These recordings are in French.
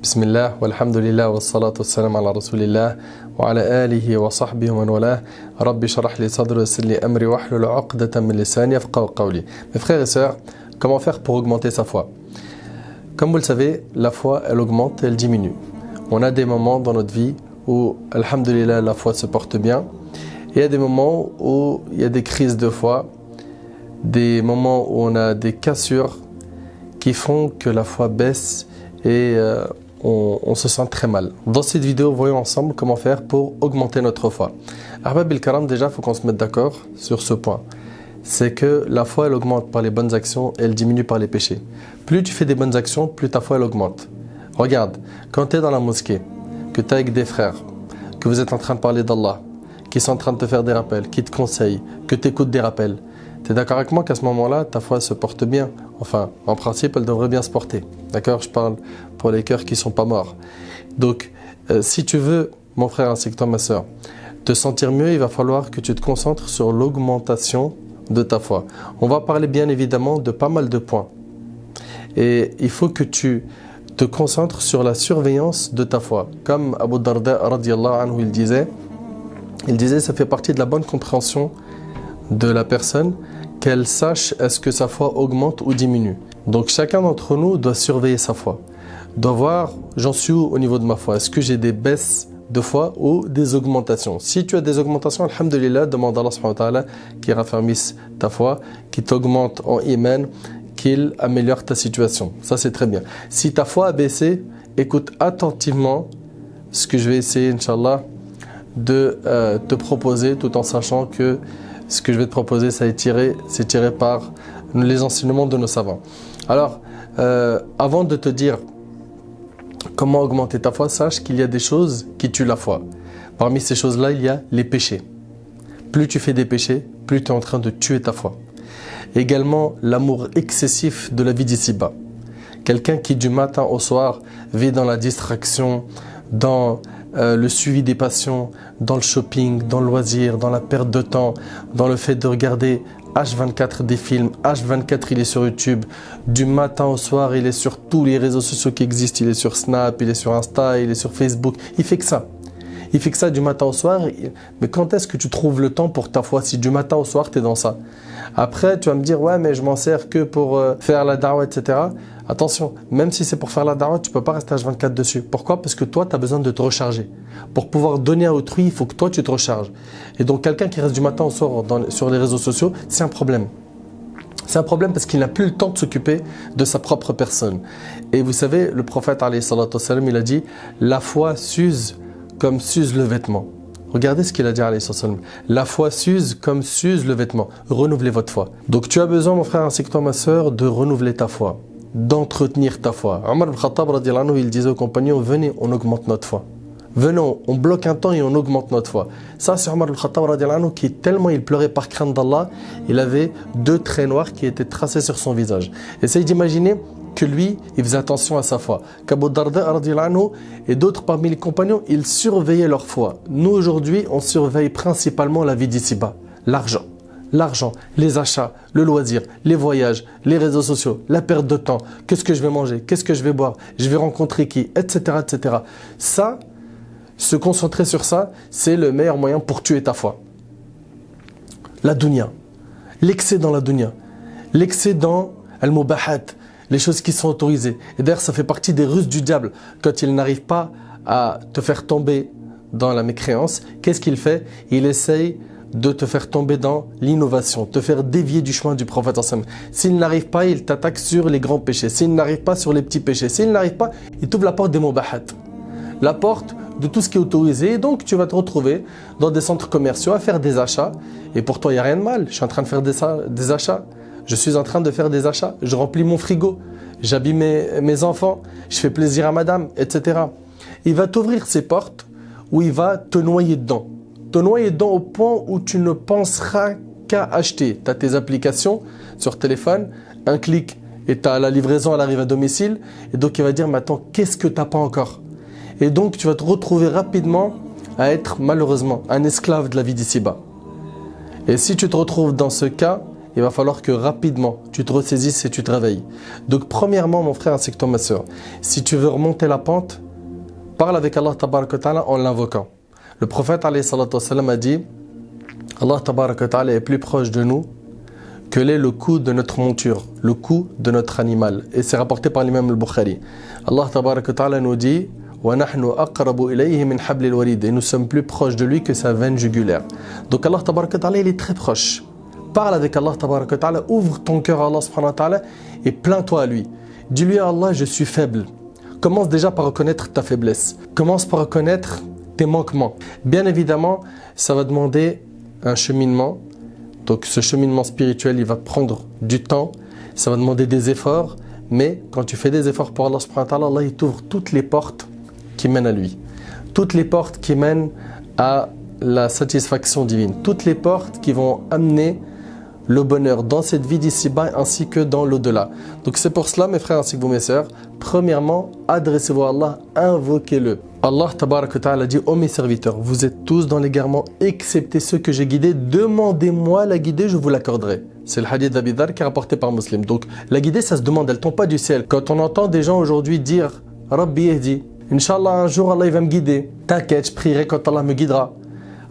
بسم الله والحمد لله والصلاة والسلام على رسول الله وعلى آله وصحبه ومن والاه رب اشرح لي صدري ويسر لي أمري واحلل عقدة من لساني يفقهوا قولي. Mes frères et sœurs, comment faire pour augmenter sa foi? Comme vous le savez, la foi elle augmente et elle diminue. On a des moments dans notre vie où, alhamdulillah, la foi se porte bien. Et il y a des moments où il y a des crises de foi, des moments où on a des cassures qui font que la foi baisse et on se sent très mal. Dans cette vidéo, voyons ensemble comment faire pour augmenter notre foi. Ahbab el-Karam, déjà, il faut qu'on se mette d'accord sur ce point. C'est que la foi, elle augmente par les bonnes actions et elle diminue par les péchés. Plus tu fais des bonnes actions, plus ta foi, elle augmente. Regarde, quand tu es dans la mosquée, que tu es avec des frères, que vous êtes en train de parler d'Allah, qui sont en train de te faire des rappels, qui te conseillent, que tu écoutes des rappels, tu es d'accord avec moi qu'à ce moment-là, ta foi se porte bien? Enfin, en principe, elle devrait bien se porter. D'accord? Je parle pour les cœurs qui ne sont pas morts. Donc, si tu veux, mon frère ainsi que toi, ma soeur, te sentir mieux, il va falloir que tu te concentres sur l'augmentation de ta foi. On va parler bien évidemment de pas mal de points. Et il faut que tu te concentres sur la surveillance de ta foi. Comme Abu Darda radiyallahu anhu, il disait, ça fait partie de la bonne compréhension de la personne qu'elle sache est-ce que sa foi augmente ou diminue. Donc chacun d'entre nous doit surveiller sa foi, doit voir j'en suis où au niveau de ma foi, est-ce que j'ai des baisses de foi ou des augmentations. Si tu as des augmentations, alhamdulillah, demande à Allah subhanahu wa ta'ala qu'il raffermisse ta foi, qu'il t'augmente en iman, qu'il améliore ta situation. Ça c'est très bien. Si ta foi a baissé, écoute attentivement ce que je vais essayer, Inch'Allah, de te proposer, tout en sachant que ce que je vais te proposer, c'est tiré par les enseignements de nos savants. Alors, avant de te dire comment augmenter ta foi, sache qu'il y a des choses qui tuent la foi. Parmi ces choses-là, il y a les péchés. Plus tu fais des péchés, plus tu es en train de tuer ta foi. Également, l'amour excessif de la vie d'ici-bas. Quelqu'un qui du matin au soir vit dans la distraction, dans le suivi des passions, dans le shopping, dans le loisir, dans la perte de temps, dans le fait de regarder H24 des films, H24 il est sur YouTube, du matin au soir il est sur tous les réseaux sociaux qui existent, il est sur Snap, il est sur Insta, il est sur Facebook, il fait que ça. Il fait que ça du matin au soir, mais quand est-ce que tu trouves le temps pour ta foi si du matin au soir tu es dans ça? Après tu vas me dire ouais mais je m'en sers que pour faire la da'wah etc. Attention, même si c'est pour faire la da'wah, tu ne peux pas rester H24 dessus. Pourquoi? Parce que toi tu as besoin de te recharger. Pour pouvoir donner à autrui, il faut que toi tu te recharges. Et donc quelqu'un qui reste du matin au soir sur les réseaux sociaux, c'est un problème. C'est un problème parce qu'il n'a plus le temps de s'occuper de sa propre personne. Et vous savez, le prophète alayhi salatu wassalam, il a dit la foi s'use comme s'use le vêtement. Regardez ce qu'il a dit alayhi salatu wassalam. La foi s'use comme s'use le vêtement. Renouvelez votre foi. Donc tu as besoin, mon frère ainsi que toi, ma soeur, de renouveler ta foi, d'entretenir ta foi. Omar ibn Khattab radiyallahu anhu, il disait aux compagnons, venez, on augmente notre foi. Venons, on bloque un temps et on augmente notre foi. Ça, c'est Omar ibn Khattab radiyallahu anhu qui, tellement il pleurait par crainte d'Allah, il avait 2 traits noirs qui étaient tracés sur son visage. Essayez d'imaginer que lui, il faisait attention à sa foi. Qu'Abu Darda radiyallahu anhu et d'autres parmi les compagnons, ils surveillaient leur foi. Nous, aujourd'hui, on surveille principalement la vie d'ici-bas, l'argent. L'argent, les achats, le loisir, les voyages, les réseaux sociaux, la perte de temps, qu'est-ce que je vais manger, qu'est-ce que je vais boire, je vais rencontrer qui, etc., etc. Ça, se concentrer sur ça, c'est le meilleur moyen pour tuer ta foi. La dunya, l'excès dans la dunya, l'excès dans al-mubahat, les choses qui sont autorisées. Et d'ailleurs, ça fait partie des ruses du diable. Quand il n'arrive pas à te faire tomber dans la mécréance, qu'est-ce qu'il fait? Il essaye de te faire tomber dans l'innovation, te faire dévier du chemin du prophète. S'il n'arrive pas, il t'attaque sur les grands péchés. S'il n'arrive pas, sur les petits péchés. S'il n'arrive pas, il t'ouvre la porte des mubahat, la porte de tout ce qui est autorisé. Et donc, tu vas te retrouver dans des centres commerciaux à faire des achats. Et pour toi, il n'y a rien de mal. Je suis en train de faire des achats. Je suis en train de faire des achats. Je remplis mon frigo. J'habille mes enfants. Je fais plaisir à madame, etc. Il va t'ouvrir ces portes où il va te noyer dedans. Te noyer dedans au point où tu ne penseras qu'à acheter. Tu as tes applications sur téléphone, un clic et la livraison elle arrive à domicile. Et donc il va dire, mais attends, qu'est-ce que tu n'as pas encore? Et donc tu vas te retrouver rapidement à être malheureusement un esclave de la vie d'ici-bas. Et si tu te retrouves dans ce cas, il va falloir que rapidement, tu te ressaisisses et tu te réveilles. Donc premièrement, mon frère ainsi que toi, ma soeur, si tu veux remonter la pente, parle avec Allah tabaraka wa ta'ala en l'invoquant. Le prophète alayhi salatu wassalam a dit, Allah tabaraka wa ta'ala est plus proche de nous que l'est le cou de notre monture, le cou de notre animal. Et c'est rapporté par l'imam al-Bukhari. Allah tabaraka wa ta'ala nous dit, وَنَحْنُ أَقْرَبُ إِلَيْهِ مِنْ حَبْلِ الْوَرِيدِ. Et nous sommes plus proches de lui que sa veine jugulaire. Donc Allah tabaraka wa ta'ala, il est très proche. Parle avec Allah tabaraka wa ta'ala, ouvre ton cœur à Allah subhanahu wa ta'ala et plains-toi à lui. Dis-lui à Allah, je suis faible. Commence déjà par reconnaître ta faiblesse. Commence par reconnaître tes manquements. Bien évidemment, ça va demander un cheminement. Donc ce cheminement spirituel, il va prendre du temps. Ça va demander des efforts. Mais quand tu fais des efforts pour Allah subhanahu wa ta'ala, Allah il t'ouvre toutes les portes qui mènent à lui. Toutes les portes qui mènent à la satisfaction divine. Toutes les portes qui vont amener le bonheur dans cette vie d'ici-bas ainsi que dans l'au-delà. Donc c'est pour cela, mes frères ainsi que vous, mes sœurs, premièrement, adressez-vous à Allah, invoquez-le. Allah tabaraka wa ta'ala dit, ô mes serviteurs, vous êtes tous dans l'égarement, excepté ceux que j'ai guidés, demandez-moi la guidée, je vous l'accorderai. C'est le hadith d'Abi Dharr qui est rapporté par Muslim. Donc la guidée, ça se demande, elle ne tombe pas du ciel. Quand on entend des gens aujourd'hui dire, Rabbi Yehdi, Inch'Allah, un jour Allah il va me guider. T'inquiète, je prierai quand Allah me guidera.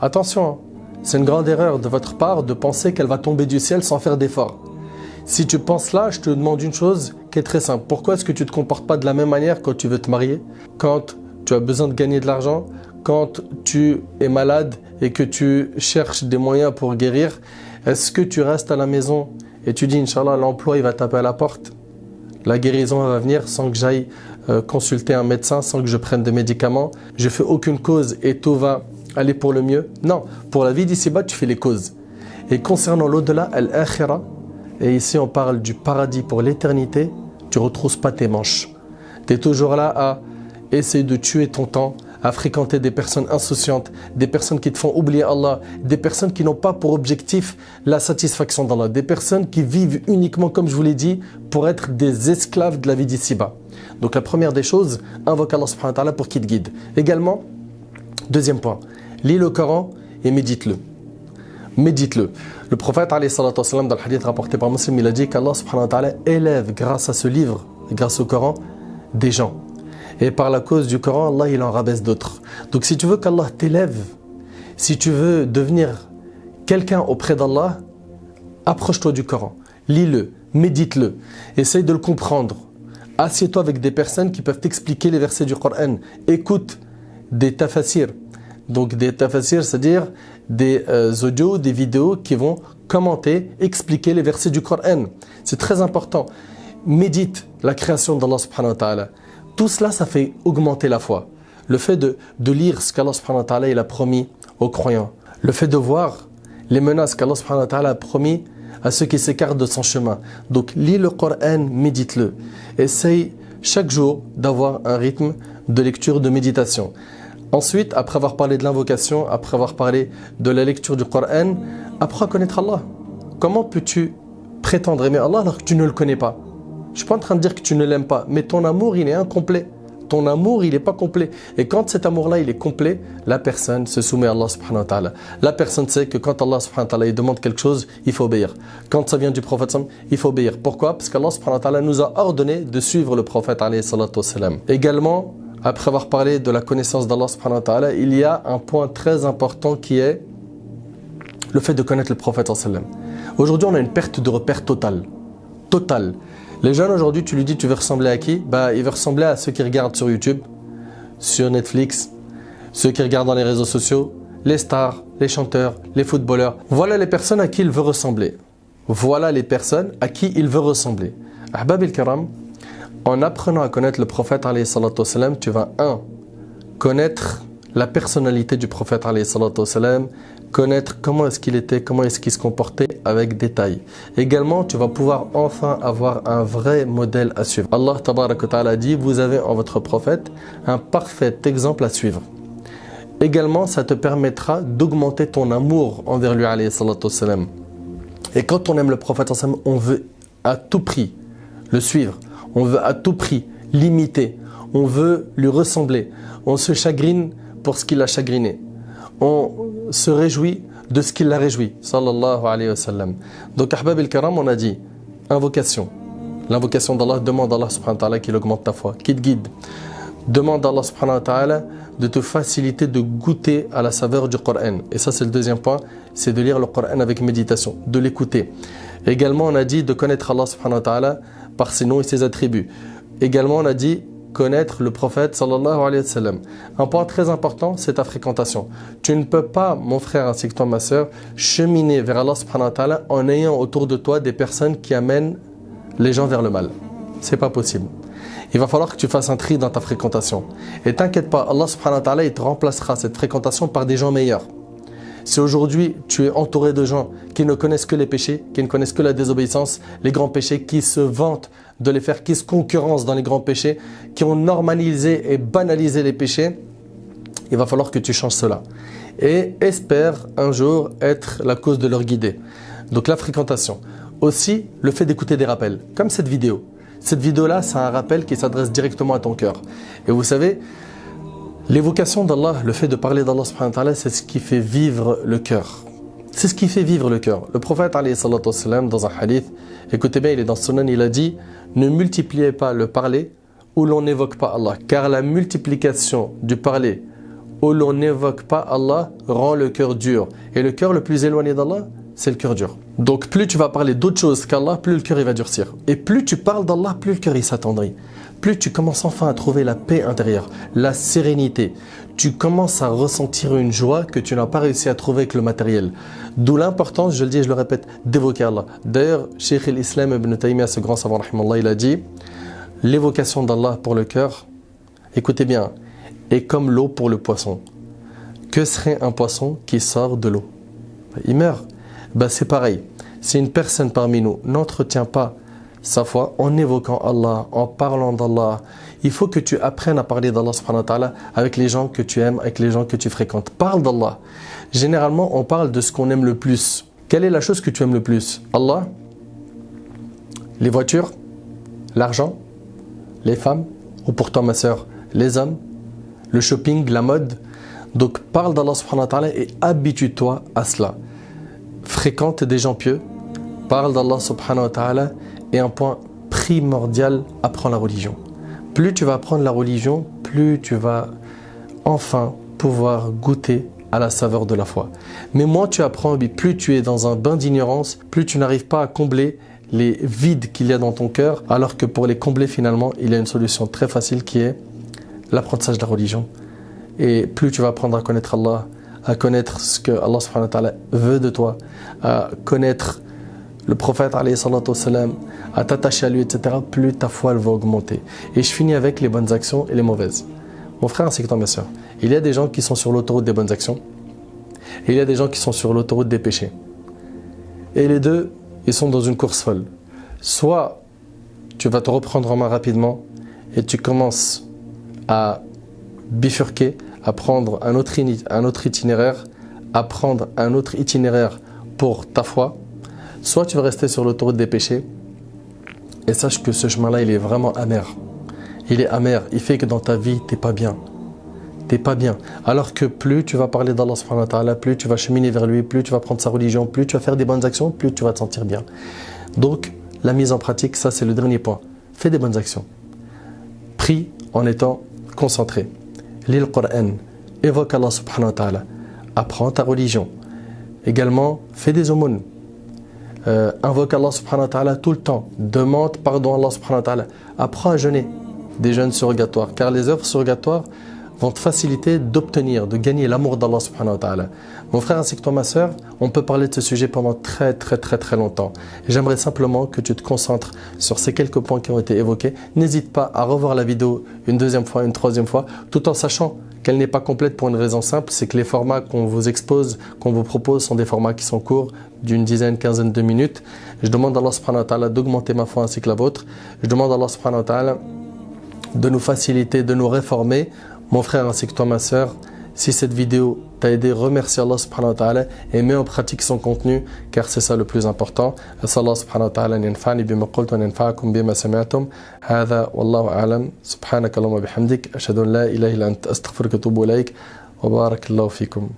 Attention, c'est une grande erreur de votre part de penser qu'elle va tomber du ciel sans faire d'effort. Si tu penses là, je te demande une chose qui est très simple. Pourquoi est-ce que tu ne te comportes pas de la même manière quand tu veux te marier, quand tu as besoin de gagner de l'argent, quand tu es malade et que tu cherches des moyens pour guérir? Est-ce que tu restes à la maison et tu dis Inch'Allah, l'emploi il va taper à la porte, la guérison elle va venir sans que j'aille consulter un médecin, sans que je prenne des médicaments, je fais aucune cause et tout va aller pour le mieux? Non, pour la vie d'ici-bas, tu fais les causes. Et concernant l'au-delà, al-akhira, et ici on parle du paradis pour l'éternité, tu ne retrousses pas tes manches. Tu es toujours là à essayer de tuer ton temps, à fréquenter des personnes insouciantes, des personnes qui te font oublier Allah, des personnes qui n'ont pas pour objectif la satisfaction d'Allah, des personnes qui vivent uniquement, comme je vous l'ai dit, pour être des esclaves de la vie d'ici-bas. Donc la première des choses, invoque Allah subhanahu wa ta'ala pour qu'il te guide. Également, deuxième point, lis le Coran et médite-le. Médite-le. Le prophète alayhi salatu wassalam, dans le hadith rapporté par Muslim, il a dit qu'Allah subhanahu wa ta'ala élève grâce à ce livre, grâce au Coran, des gens. Et par la cause du Coran, Allah il en rabaisse d'autres. Donc si tu veux qu'Allah t'élève, si tu veux devenir quelqu'un auprès d'Allah, approche-toi du Coran. Lis-le, médite-le, essaye de le comprendre. Assieds-toi avec des personnes qui peuvent t'expliquer les versets du Coran. Écoute des tafasirs. Donc des tafasirs, c'est-à-dire des audios, des vidéos qui vont commenter, expliquer les versets du Coran. C'est très important. Médite la création d'Allah subhanahu wa ta'ala. Tout cela, ça fait augmenter la foi. Le fait de lire ce qu'Allah subhanahu wa ta'ala il a promis aux croyants. Le fait de voir les menaces qu'Allah subhanahu wa ta'ala a promis à ceux qui s'écartent de son chemin. Donc lis le Coran, médite-le. Essaye chaque jour d'avoir un rythme de lecture, de méditation. Ensuite, après avoir parlé de l'invocation, après avoir parlé de la lecture du Coran, apprends à connaître Allah. Comment peux-tu prétendre aimer Allah alors que tu ne le connais pas? Je ne suis pas en train de dire que tu ne l'aimes pas, mais ton amour, il est incomplet. Ton amour, il n'est pas complet. Et quand cet amour-là, il est complet, la personne se soumet à Allah subhanahu wa ta'ala. La personne sait que quand Allah subhanahu wa ta'ala il demande quelque chose, il faut obéir. Quand ça vient du prophète, il faut obéir. Pourquoi? Parce qu'Allah subhanahu wa ta'ala nous a ordonné de suivre le prophète alayhi salatu wassalam. Également, après avoir parlé de la connaissance d'Allah subhanahu wa ta'ala, il y a un point très important qui est le fait de connaître le prophète sallam. Aujourd'hui, on a une perte de repère totale. Totale. Les jeunes aujourd'hui, tu lui dis tu veux ressembler à qui? Il veut ressembler à ceux qui regardent sur YouTube, sur Netflix, ceux qui regardent dans les réseaux sociaux, les stars, les chanteurs, les footballeurs. Voilà les personnes à qui il veut ressembler. Voilà les personnes à qui il veut ressembler. Ahbab al-Kiram, en apprenant à connaître le prophète alayhi salatu wassalam, tu vas connaître la personnalité du prophète alayhi salatu wassalam, connaître comment est-ce qu'il était, comment est-ce qu'il se comportait avec détail. Également, tu vas pouvoir enfin avoir un vrai modèle à suivre. Allah tabaraka wa ta'ala dit, vous avez en votre prophète un parfait exemple à suivre. Également, ça te permettra d'augmenter ton amour envers lui alayhi salatu wassalam. Et quand on aime le prophète, on veut à tout prix le suivre. On veut à tout prix l'imiter. On veut lui ressembler. On se chagrine pour ce qu'il a chagriné. On se réjouit de ce qui l'a réjoui, sallallahu alayhi wa sallam. Donc, ahbab al-kiram, on a dit invocation. L'invocation d'Allah, demande à Allah subhanahu wa ta'ala qu'il augmente ta foi, qu'il te guide. Demande à Allah subhanahu wa ta'ala de te faciliter de goûter à la saveur du Coran. Et ça, c'est le deuxième point, c'est de lire le Coran avec méditation, de l'écouter. Également, on a dit de connaître Allah subhanahu wa ta'ala par ses noms et ses attributs. Également, on a dit connaître le prophète sallallahu alayhi wa sallam. Un point très important, c'est ta fréquentation. Tu ne peux pas, mon frère ainsi que toi, ma sœur, cheminer vers Allah subhanahu wa ta'ala en ayant autour de toi des personnes qui amènent les gens vers le mal. C'est pas possible. Il va falloir que tu fasses un tri dans ta fréquentation. Et t'inquiète pas, Allah subhanahu wa ta'ala, il te remplacera cette fréquentation par des gens meilleurs. Si aujourd'hui tu es entouré de gens qui ne connaissent que les péchés, qui ne connaissent que la désobéissance, les grands péchés, qui se vantent de les faire, qui se concurrencent dans les grands péchés, qui ont normalisé et banalisé les péchés, il va falloir que tu changes cela. Et espère un jour être la cause de leur guider. Donc la fréquentation. Aussi, le fait d'écouter des rappels, comme cette vidéo. Cette vidéo-là, c'est un rappel qui s'adresse directement à ton cœur. Et vous savez, l'évocation d'Allah, le fait de parler d'Allah subhanahu wa ta'ala, c'est ce qui fait vivre le cœur. C'est ce qui fait vivre le cœur. Le prophète alayhi salatu wassalam, dans un hadith, écoutez bien, il est dans Sunan, il a dit « Ne multipliez pas le parler où l'on n'évoque pas Allah, car la multiplication du parler où l'on n'évoque pas Allah rend le cœur dur. Et le cœur le plus éloigné d'Allah, c'est le cœur dur. Donc plus tu vas parler d'autre chose qu'Allah, plus le cœur il va durcir. Et plus tu parles d'Allah, plus le cœur il s'attendrit. Plus tu commences enfin à trouver la paix intérieure, la sérénité. Tu commences à ressentir une joie que tu n'as pas réussi à trouver avec le matériel. D'où l'importance, je le dis et je le répète, d'évoquer Allah. D'ailleurs, Cheikh l'Islam Ibn Taymiyyah, ce grand savant, rahimallah, il a dit l'évocation d'Allah pour le cœur, écoutez bien, est comme l'eau pour le poisson. Que serait un poisson qui sort de l'eau? Il meurt. Ben c'est pareil, si une personne parmi nous n'entretient pas sa foi en évoquant Allah, en parlant d'Allah, il faut que tu apprennes à parler d'Allah subhanahu wa ta'ala avec les gens que tu aimes, avec les gens que tu fréquentes. Parle d'Allah. Généralement, on parle de ce qu'on aime le plus. Quelle est la chose que tu aimes le plus? Allah, les voitures, l'argent, les femmes, ou pour toi ma sœur, les hommes, le shopping, la mode. Donc parle d'Allah subhanahu wa ta'ala et habitue-toi à cela. Fréquente des gens pieux, parle d'Allah subhanahu wa ta'ala, et un point primordial, apprends la religion. Plus tu vas apprendre la religion, plus tu vas enfin pouvoir goûter à la saveur de la foi. Mais moins tu apprends, plus tu es dans un bain d'ignorance, plus tu n'arrives pas à combler les vides qu'il y a dans ton cœur, alors que pour les combler finalement, il y a une solution très facile qui est l'apprentissage de la religion. Et plus tu vas apprendre à connaître Allah, à connaître ce que Allah subhanahu wa ta'ala veut de toi, à connaître le prophète alayhi salatu wassalam, à t'attacher à lui, etc., plus ta foi elle va augmenter. Et je finis avec les bonnes actions et les mauvaises. Mon frère ainsi que toi, ma soeur, il y a des gens qui sont sur l'autoroute des bonnes actions et il y a des gens qui sont sur l'autoroute des péchés. Et les deux, ils sont dans une course folle. Soit tu vas te reprendre en main rapidement et tu commences à bifurquer, à prendre un autre itinéraire, à prendre un autre itinéraire pour ta foi, soit tu vas rester sur l'autoroute des péchés et sache que ce chemin-là, il est vraiment amer. Il est amer, il fait que dans ta vie, t'es pas bien. T'es pas bien. Alors que plus tu vas parler d'Allah subhanahu wa ta'ala, plus tu vas cheminer vers lui, plus tu vas prendre sa religion, plus tu vas faire des bonnes actions, plus tu vas te sentir bien. Donc, la mise en pratique, ça c'est le dernier point. Fais des bonnes actions. Prie en étant concentré. Lis le Coran, évoque Allah subhanahu wa ta'ala, apprends ta religion. Également, fais des aumônes. Invoque Allah subhanahu wa ta'ala tout le temps. Demande pardon à Allah subhanahu wa ta'ala. Apprends à jeûner des jeûnes surrogatoires, car les œuvres surrogatoires vont te faciliter d'obtenir, de gagner l'amour d'Allah subhanahu wa ta'ala. Mon frère ainsi que toi ma sœur, on peut parler de ce sujet pendant très longtemps. J'aimerais simplement que tu te concentres sur ces quelques points qui ont été évoqués. N'hésite pas à revoir la vidéo une deuxième fois, une troisième fois, tout en sachant qu'elle n'est pas complète pour une raison simple, c'est que les formats qu'on vous expose, qu'on vous propose sont des formats qui sont courts, d'une dizaine, quinzaine de minutes. Je demande à Allah subhanahu wa ta'ala d'augmenter ma foi ainsi que la vôtre. Je demande à Allah subhanahu wa ta'ala de nous faciliter, de nous réformer. Mon frère ainsi que toi ma sœur, si cette vidéo t'a aidé, remercie Allah subhanahu wa ta'ala et mets en pratique son contenu car c'est ça le plus important. Allah subhanahu wa ta'ala yanfa'ni bima qultu wa yanfa'akum bima sami'tum. Hadha wallahu a'lam. Subhanaka Allahumma bihamdik ashhadu an la ilaha illa anta astaghfiruka wa atubu ilaik wa barakallahu fikum.